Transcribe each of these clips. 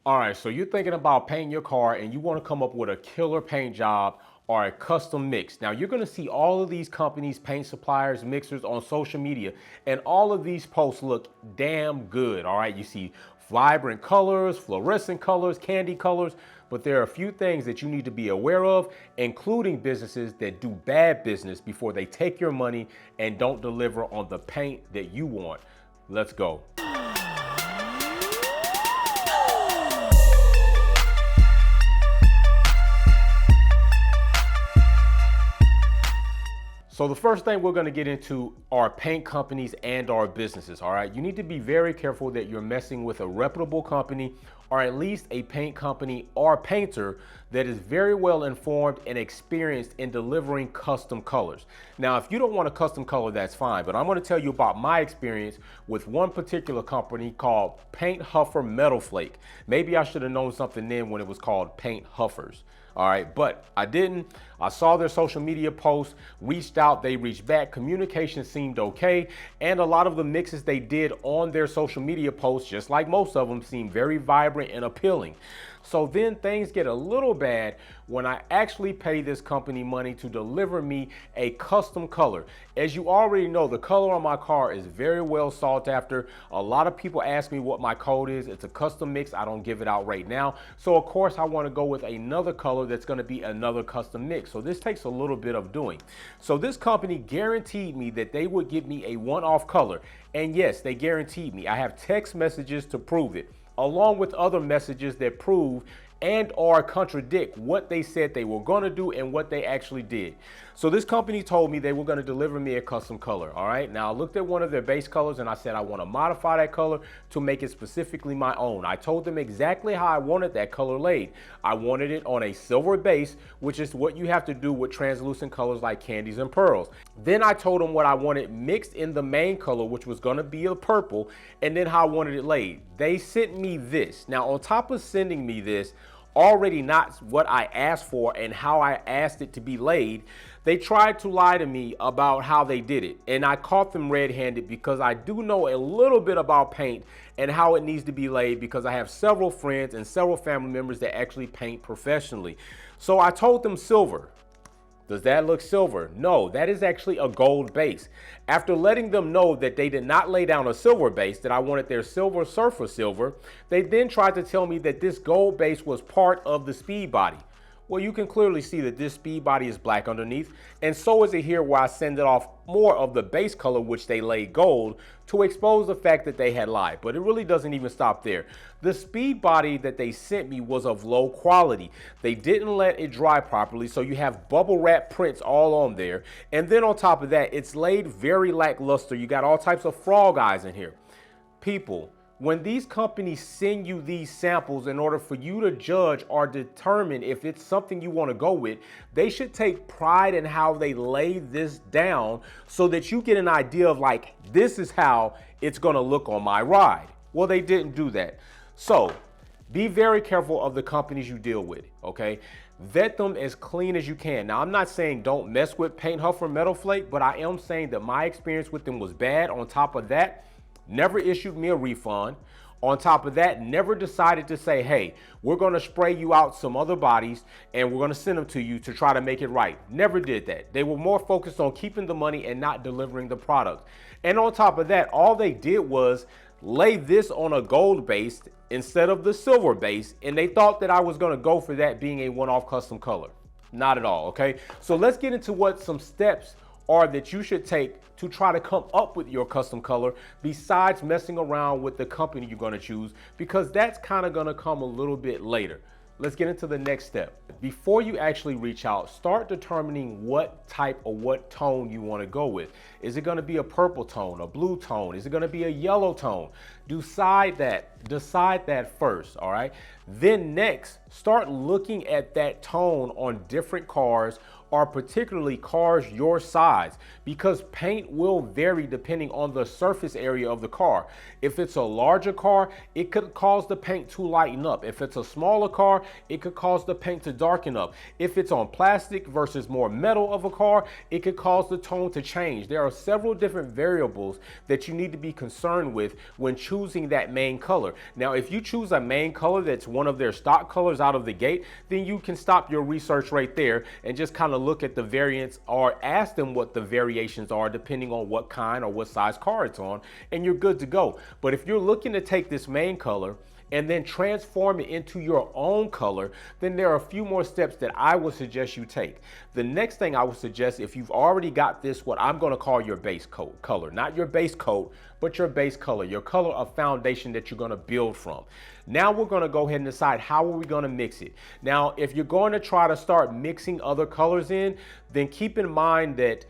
All right, so you're thinking about painting your car and you want to come up with a killer paint job or a custom mix. Now, you're going to see all of these companies, paint suppliers, mixers on social media, and all of these posts look damn good. All right, you see vibrant colors, fluorescent colors, candy colors, but there are a few things that you need to be aware of, including businesses that do bad business before they take your money and don't deliver on the paint that you want. Let's go. So the first thing we're going to get into are paint companies and our businesses, all right? You need to be very careful that you're messing with a reputable company or at least a paint company or painter that is very well informed and experienced in delivering custom colors. Now, if you don't want a custom color, that's fine, but I'm going to tell you about my experience with one particular company called Paint Huffer Metal Flake. Maybe I should have known something then when it was called Paint Huffers. All right, but I didn't. I saw their social media posts, reached out, they reached back, communication seemed okay, and a lot of the mixes they did on their social media posts, just like most of them, seemed very vibrant and appealing. So then things get a little bad when I actually pay this company money to deliver me a custom color. As you already know, the color on my car is very well sought after. A lot of people ask me what my code is. It's a custom mix. I don't give it out right now. So of course I want to go with another color that's going to be another custom mix. So this takes a little bit of doing. So this company guaranteed me that they would give me a one-off color. And yes, they guaranteed me. I have text messages to prove it, along with other messages that prove and or contradict what they said they were going to do and what they actually did. So this company told me they were going to deliver me a custom color. All right. Now I looked at one of their base colors and I said, I want to modify that color to make it specifically my own. I told them exactly how I wanted that color laid. I wanted it on a silver base, which is what you have to do with translucent colors like candies and pearls. Then I told them what I wanted mixed in the main color, which was going to be a purple, and then how I wanted it laid. They sent me this. Now, on top of sending me this, already not what I asked for and how I asked it to be laid, they tried to lie to me about how they did it. And I caught them red-handed because I do know a little bit about paint and how it needs to be laid because I have several friends and several family members that actually paint professionally. So I told them silver. Does that look silver? No, that is actually a gold base. After letting them know that they did not lay down a silver base, that I wanted their silver surfer silver, they then tried to tell me that this gold base was part of the speed body. Well, you can clearly see that this speed body is black underneath, and so is it here where I send it off more of the base color, which they laid gold, to expose the fact that they had lied. But it really doesn't even stop there. The speed body that they sent me was of low quality. They didn't let it dry properly, so you have bubble wrap prints all on there. And then on top of that, it's laid very lackluster. You got all types of frog eyes in here. People, when these companies send you these samples in order for you to judge or determine if it's something you want to go with, they should take pride in how they lay this down so that you get an idea of like, this is how it's going to look on my ride. Well, they didn't do that. So be very careful of the companies you deal with, okay? Vet them as clean as you can. Now, I'm not saying don't mess with Paint Huffer Metal Flake, but I am saying that my experience with them was bad. On top of that, never issued me a refund. On top of that, never decided to say, hey, we're going to spray you out some other bodies and we're going to send them to you to try to make it right. Never did that. They were more focused on keeping the money and not delivering the product. And on top of that, all they did was lay this on a gold base instead of the silver base, and they thought that I was going to go for that being a one-off custom color. Not at all, okay? So let's get into what some steps are that you should take to try to come up with your custom color besides messing around with the company you're going to choose, because that's kind of going to come a little bit later. Let's get into the next step. Before you actually reach out, start determining what type or what tone you want to go with. Is it going to be a purple tone, a blue tone? Is it going to be a yellow tone? Decide that first, all right? Then next, start looking at that tone on different cars are particularly cars your size, because paint will vary depending on the surface area of the car. If it's a larger car, it could cause the paint to lighten up. If it's a smaller car, it could cause the paint to darken up. If it's on plastic versus more metal of a car, it could cause the tone to change. There are several different variables that you need to be concerned with when choosing that main color. Now, if you choose a main color that's one of their stock colors out of the gate, then you can stop your research right there and just kind of look at the variants or ask them what the variations are depending on what kind or what size car it's on, and you're good to go. But if you're looking to take this main color and then transform it into your own color, then there are a few more steps that I would suggest you take. The next thing I would suggest, if you've already got this, what I'm gonna call your base coat color, not your base coat, but your base color, your color of foundation that you're gonna build from. Now we're gonna go ahead and decide how are we gonna mix it. Now, if you're going to try to start mixing other colors in, then keep in mind that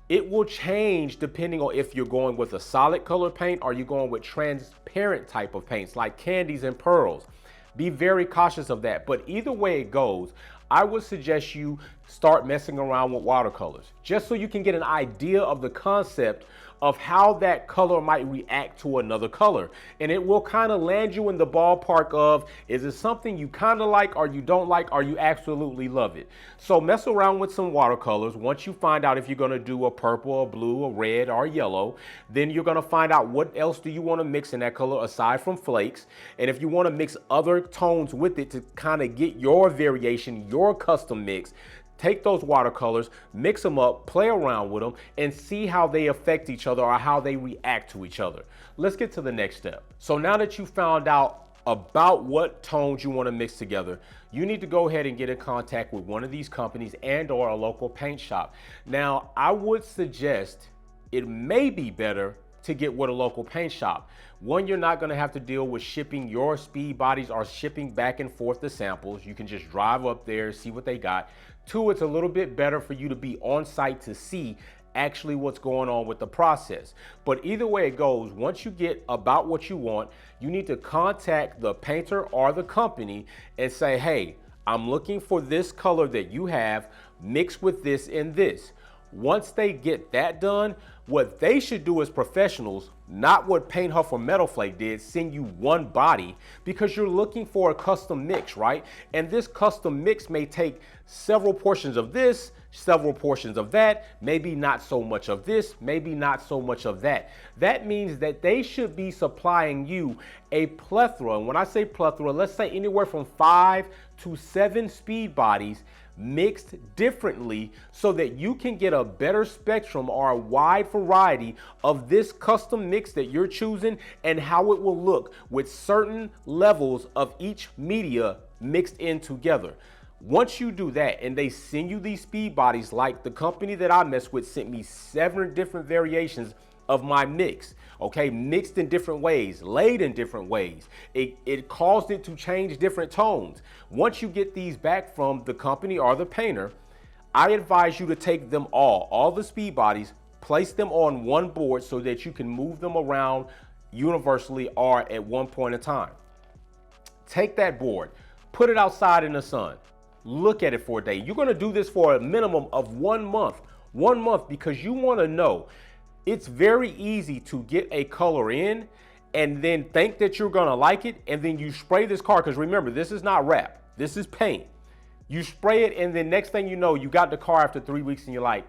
it will change depending on if you're going with a solid color paint or you're going with transparent type of paints like candies and pearls. Be very cautious of that. But either way it goes, I would suggest you start messing around with watercolors just so you can get an idea of the concept of how that color might react to another color. And it will kind of land you in the ballpark of, is it something you kind of like or you don't like or you absolutely love it? So mess around with some watercolors. Once you find out if you're gonna do a purple, a blue, a red, or a yellow, then you're gonna find out what else do you wanna mix in that color aside from flakes. And if you wanna mix other tones with it to kind of get your variation, your custom mix, take those watercolors, mix them up, play around with them, and see how they affect each other or how they react to each other. Let's get to the next step. So now that you found out about what tones you want to mix together, you need to go ahead and get in contact with one of these companies and or a local paint shop. Now, I would suggest it may be better to get with a local paint shop. One, you're not gonna have to deal with shipping your speed bodies or shipping back and forth the samples. You can just drive up there, see what they got. Two, it's a little bit better for you to be on site to see actually what's going on with the process. But either way it goes, once you get about what you want, you need to contact the painter or the company and say, hey, I'm looking for this color that you have mixed with this and this. Once they get that done, what they should do as professionals, not what Paint Huff or Metal Flake did, send you one body, because you're looking for a custom mix, right? And this custom mix may take several portions of this, several portions of that, maybe not so much of this, maybe not so much of that. That means that they should be supplying you a plethora. And when I say plethora, let's say anywhere from 5 to 7 speed bodies mixed differently so that you can get a better spectrum or a wide variety of this custom mix that you're choosing and how it will look with certain levels of each media mixed in together. Once you do that and they send you these speed bodies, like the company that I mess with sent me 7 different variations of my mix, okay, mixed in different ways, laid in different ways. It caused it to change different tones. Once you get these back from the company or the painter, I advise you to take them all the speed bodies, place them on one board so that you can move them around universally or at one point in time. Take that board, put it outside in the sun, look at it for a day. You're gonna do this for a minimum of 1 month. 1 month, because you wanna know. It's very easy to get a color in and then think that you're gonna like it, and then you spray this car, because remember, this is not wrap, this is paint. You spray it, and then next thing you know, you got the car after 3 weeks and you're like,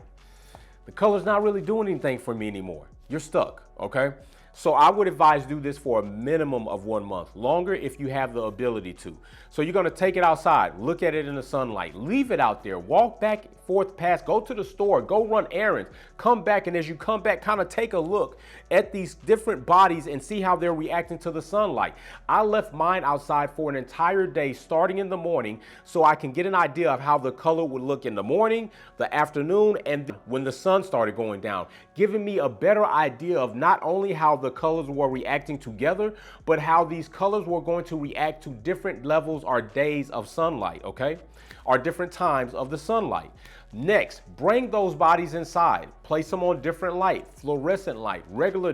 the color's not really doing anything for me anymore. You're stuck, okay? So I would advise do this for a minimum of 1 month, longer if you have the ability to. So you're gonna take it outside, look at it in the sunlight, leave it out there, walk back, forth past, go to the store, go run errands, come back, and as you come back, kind of take a look at these different bodies and see how they're reacting to the sunlight. I left mine outside for an entire day, starting in the morning, so I can get an idea of how the color would look in the morning, the afternoon, and when the sun started going down, giving me a better idea of not only how the colors were reacting together, but how these colors were going to react to different levels or days of sunlight, okay? Or different times of the sunlight. Next, bring those bodies inside. place them on different light, fluorescent light, regular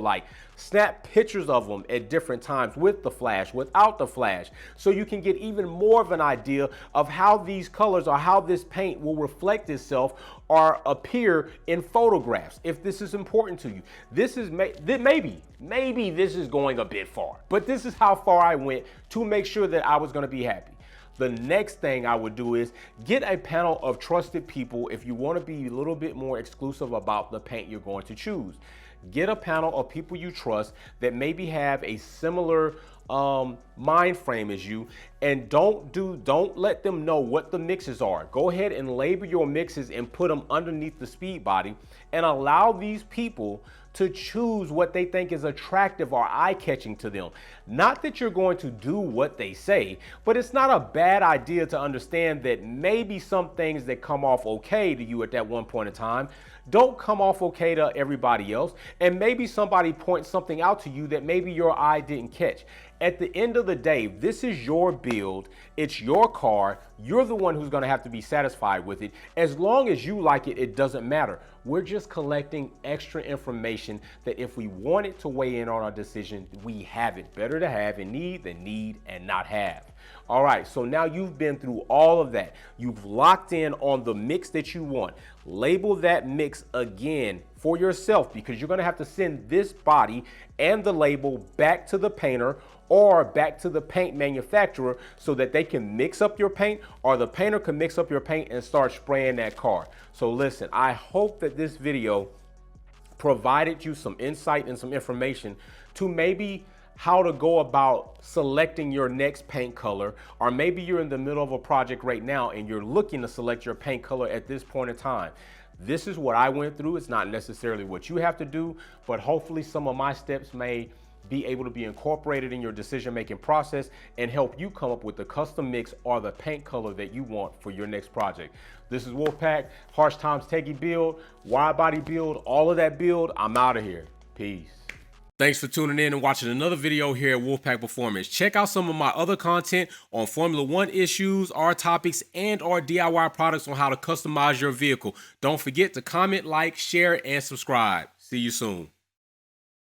light. Snap pictures of them at different times with the flash, without the flash, so you can get even more of an idea of how these colors or how this paint will reflect itself or appear in photographs. If this is important to you, this is maybe this is going a bit far, but this is how far I went to make sure that I was going to be happy. The next thing I would do is get a panel of trusted people if you want to be a little bit more exclusive about the paint you're going to choose. Get a panel of people you trust that maybe have a similar mind frame as you, and don't let them know what the mixes are. Go ahead and label your mixes and put them underneath the speed body and allow these people to choose what they think is attractive or eye-catching to them. Not that you're going to do what they say, but it's not a bad idea to understand that maybe some things that come off okay to you at that one point in time don't come off okay to everybody else, and maybe somebody points something out to you that maybe your eye didn't catch. At the end of the day, this is your build, it's your car, you're the one who's gonna have to be satisfied with it. As long as you like it, it doesn't matter. We're just collecting extra information that if we wanted to weigh in on our decision, we have it. Better to have and need than need and not have. All right, so now you've been through all of that. You've locked in on the mix that you want. Label that mix again for yourself, because you're gonna have to send this body and the label back to the painter or back to the paint manufacturer so that they can mix up your paint, or the painter can mix up your paint and start spraying that car. So listen, I hope that this video provided you some insight and some information to maybe how to go about selecting your next paint color, or maybe you're in the middle of a project right now and you're looking to select your paint color at this point in time. This is what I went through. It's not necessarily what you have to do, but hopefully some of my steps may be able to be incorporated in your decision-making process and help you come up with the custom mix or the paint color that you want for your next project. This is Wolfpack, Harsh Times Techie build, wide body build, all of that build. I'm out of here. Peace. Thanks for tuning in and watching another video here at Wolfpack Performance. Check out some of my other content on Formula One issues, our topics, and our DIY products on how to customize your vehicle. Don't forget to comment, like, share, and subscribe. See you soon.